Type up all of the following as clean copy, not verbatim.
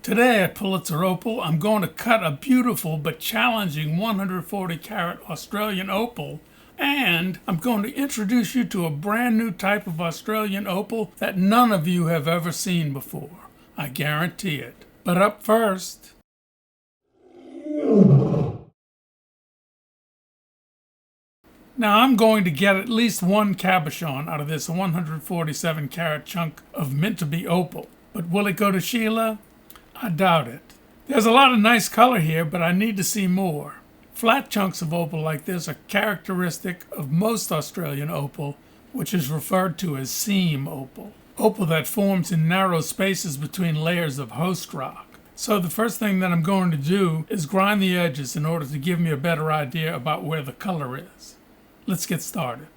Today at Pulitzer Opal, I'm going to cut a beautiful but challenging 140 carat Australian opal, and I'm going to introduce you to a brand new type of Australian opal that none of you have ever seen before. I guarantee it. But up first... Now I'm going to get at least one cabochon out of this 147 carat chunk of meant-to-be opal. But will it go to Sheila? I doubt it. There's a lot of nice color here, but I need to see more. Flat chunks of opal like this are characteristic of most Australian opal, which is referred to as seam opal. Opal that forms in narrow spaces between layers of host rock. So the first thing that I'm going to do is grind the edges in order to give me a better idea about where the color is. Let's get started.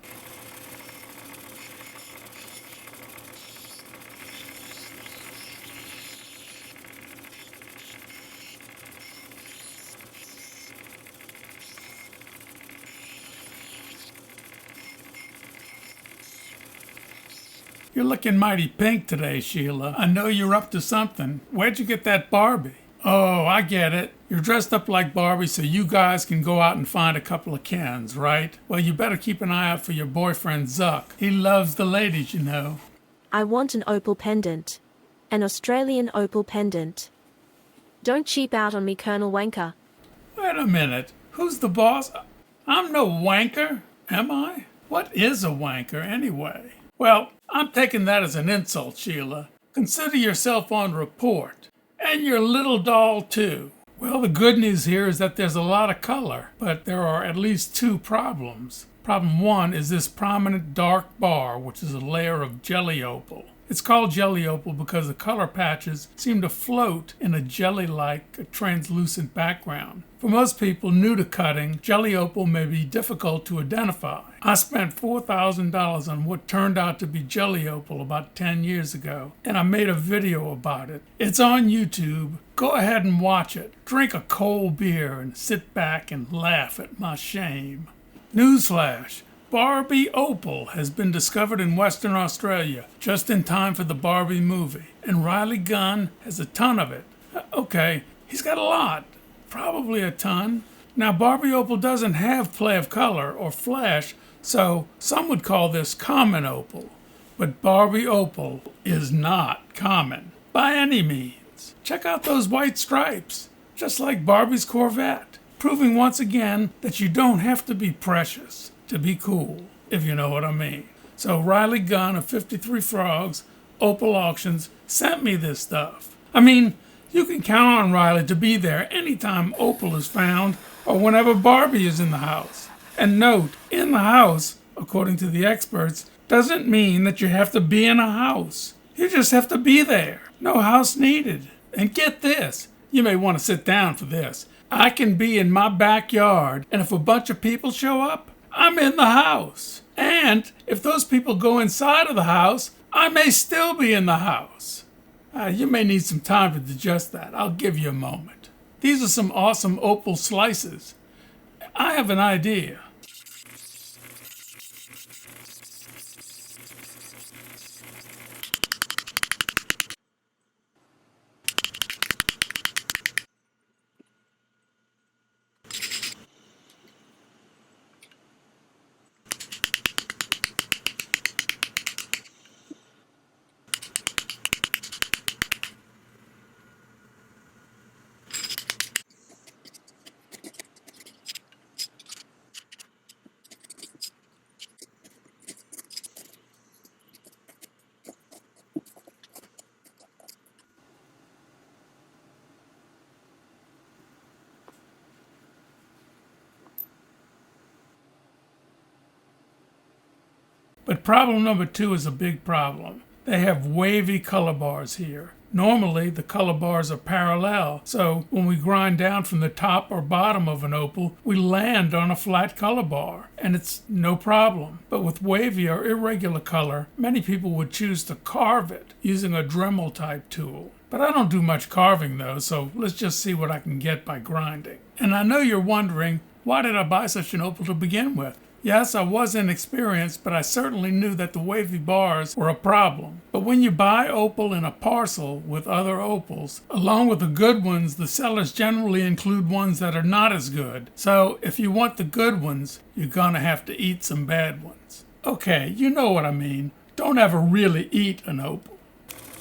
You're looking mighty pink today, Sheila. I know you're up to something. Where'd you get that Barbie? Oh, I get it. You're dressed up like Barbie so you guys can go out and find a couple of Kens, right? Well, you better keep an eye out for your boyfriend, Zuck. He loves the ladies, you know. I want an opal pendant. An Australian opal pendant. Don't cheap out on me, Colonel Wanker. Wait a minute. Who's the boss? I'm no wanker, am I? What is a wanker, anyway? Well, I'm taking that as an insult, Sheila. Consider yourself on report. And your little doll, too. Well, the good news here is that there's a lot of color, but there are at least two problems. Problem one is this prominent dark bar, which is a layer of jelly opal. It's called jelly opal because the color patches seem to float in a jelly-like translucent background. For most people new to cutting, jelly opal may be difficult to identify. I spent $4,000 on what turned out to be jelly opal about 10 years ago, and I made a video about it. It's on YouTube. Go ahead and watch it. Drink a cold beer and sit back and laugh at my shame. Newsflash. Barbie opal has been discovered in Western Australia just in time for the Barbie movie, and Riley Gunn has a ton of it. Okay, he's got a lot, probably a ton. Now, Barbie opal doesn't have play of color or flash, so some would call this common opal. But Barbie opal is not common by any means. Check out those white stripes, just like Barbie's Corvette, proving once again that you don't have to be precious to be cool, if you know what I mean. So Riley Gunn of 53 Frogs, Opal Auctions, sent me this stuff. I mean, you can count on Riley to be there anytime opal is found or whenever Barbie is in the house. And note, in the house, according to the experts, doesn't mean that you have to be in a house. You just have to be there. No house needed. And get this, you may want to sit down for this. I can be in my backyard, and if a bunch of people show up, I'm in the house. And if those people go inside of the house, I may still be in the house. You may need some time to digest that. I'll give you a moment. These are some awesome opal slices. I have an idea. But problem number two is a big problem. They have wavy color bars here. Normally, the color bars are parallel, so when we grind down from the top or bottom of an opal, we land on a flat color bar, and it's no problem. But with wavy or irregular color, many people would choose to carve it using a Dremel type tool. But I don't do much carving though, so let's just see what I can get by grinding. And I know you're wondering, why did I buy such an opal to begin with? Yes, I was inexperienced, but I certainly knew that the wavy bars were a problem. But when you buy opal in a parcel with other opals, along with the good ones, the sellers generally include ones that are not as good. So if you want the good ones, you're gonna have to eat some bad ones. Okay, you know what I mean. Don't ever really eat an opal.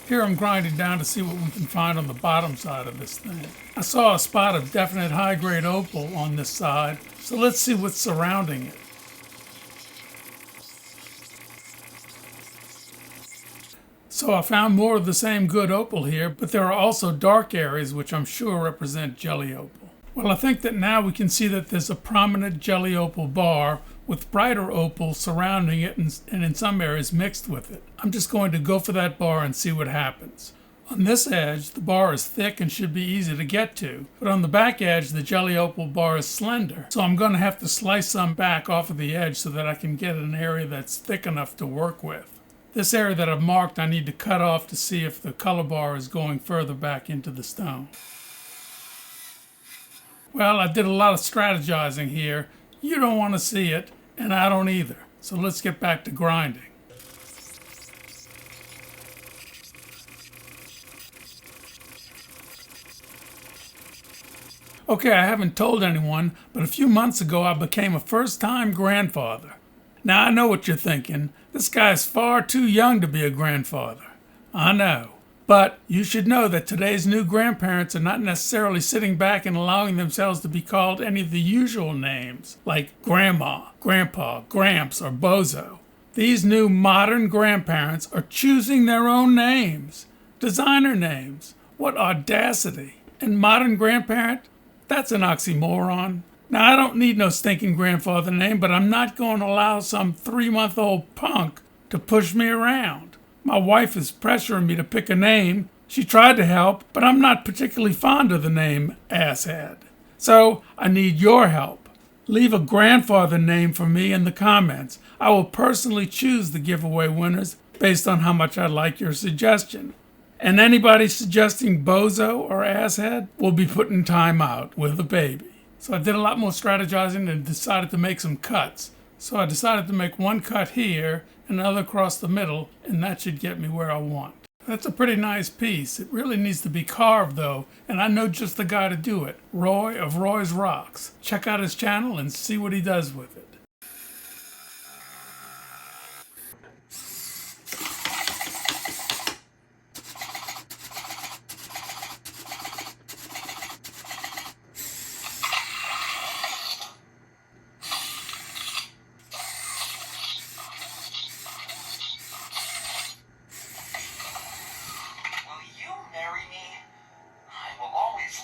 Here I'm grinding down to see what we can find on the bottom side of this thing. I saw a spot of definite high-grade opal on this side, so let's see what's surrounding it. So I found more of the same good opal here, but there are also dark areas which I'm sure represent jelly opal. Well, I think that now we can see that there's a prominent jelly opal bar with brighter opal surrounding it and in some areas mixed with it. I'm just going to go for that bar and see what happens. On this edge, the bar is thick and should be easy to get to, but on the back edge, the jelly opal bar is slender, so I'm going to have to slice some back off of the edge so that I can get an area that's thick enough to work with. This area that I've marked I need to cut off to see if the color bar is going further back into the stone. Well, I did a lot of strategizing here. You don't want to see it, and I don't either. So let's get back to grinding. Okay, I haven't told anyone, but a few months ago I became a first-time grandfather. Now I know what you're thinking. This guy's far too young to be a grandfather. I know. But you should know that today's new grandparents are not necessarily sitting back and allowing themselves to be called any of the usual names, like Grandma, Grandpa, Gramps, or Bozo. These new modern grandparents are choosing their own names. Designer names. What audacity. And modern grandparent? That's an oxymoron. Now, I don't need no stinking grandfather name, but I'm not going to allow some 3-month-old punk to push me around. My wife is pressuring me to pick a name. She tried to help, but I'm not particularly fond of the name Asshead. So, I need your help. Leave a grandfather name for me in the comments. I will personally choose the giveaway winners based on how much I like your suggestion. And anybody suggesting Bozo or Asshead will be put in timeout with a baby. So I did a lot more strategizing and decided to make some cuts. So I decided to make one cut here, another across the middle, and that should get me where I want. That's a pretty nice piece. It really needs to be carved though, and I know just the guy to do it, Roy of Roy's Rocks. Check out his channel and see what he does with it.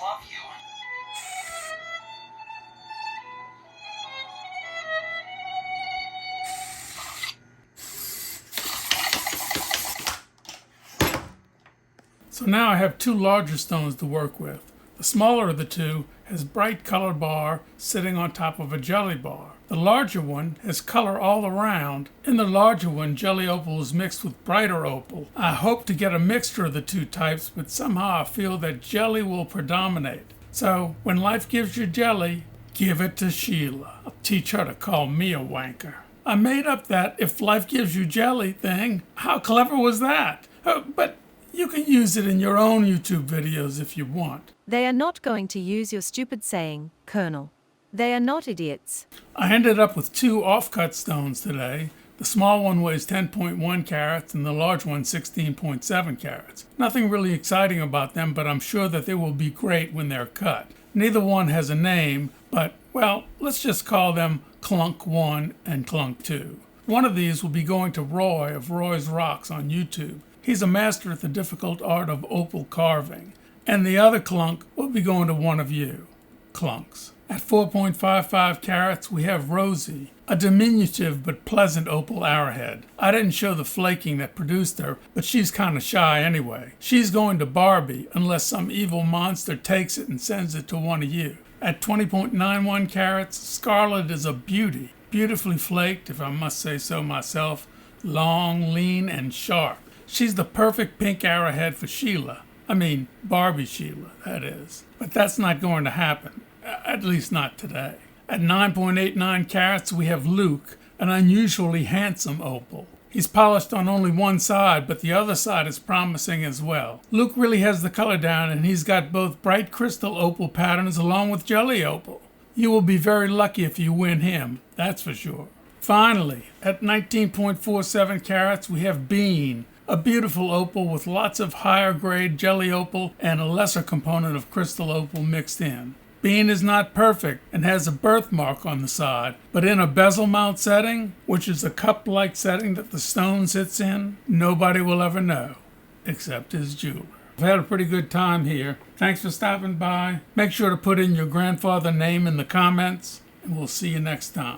Love you. So now I have two larger stones to work with. The smaller of the two has bright color bar sitting on top of a jelly bar. The larger one has color all around. In the larger one, jelly opal is mixed with brighter opal. I hope to get a mixture of the two types, but somehow I feel that jelly will predominate. So when life gives you jelly, give it to Sheila. I'll teach her to call me a wanker. I made up that if life gives you jelly thing. How clever was that? But you can use it in your own YouTube videos if you want. They are not going to use your stupid saying, Colonel. They are not idiots. I ended up with two offcut stones today. The small one weighs 10.1 carats and the large one 16.7 carats. Nothing really exciting about them, but I'm sure that they will be great when they're cut. Neither one has a name, but, well, let's just call them Clunk 1 and Clunk 2. One of these will be going to Roy of Roy's Rocks on YouTube. He's a master at the difficult art of opal carving. And the other clunk will be going to one of you, clunks. At 4.55 carats, we have Rosie, a diminutive but pleasant opal arrowhead. I didn't show the flaking that produced her, but she's kind of shy anyway. She's going to Barbie unless some evil monster takes it and sends it to one of you. At 20.91 carats, Scarlet is a beauty, beautifully flaked, if I must say so myself, long, lean, and sharp. She's the perfect pink arrowhead for Sheila. I mean, Barbie Sheila, that is. But that's not going to happen. At least not today. At 9.89 carats, we have Luke, an unusually handsome opal. He's polished on only one side, but the other side is promising as well. Luke really has the color down, and he's got both bright crystal opal patterns along with jelly opal. You will be very lucky if you win him, that's for sure. Finally, at 19.47 carats, we have Bean, a beautiful opal with lots of higher grade jelly opal and a lesser component of crystal opal mixed in. Bean is not perfect and has a birthmark on the side, but in a bezel mount setting, which is a cup-like setting that the stone sits in, nobody will ever know, except his jeweler. I've had a pretty good time here. Thanks for stopping by. Make sure to put in your grandfather name in the comments, and we'll see you next time.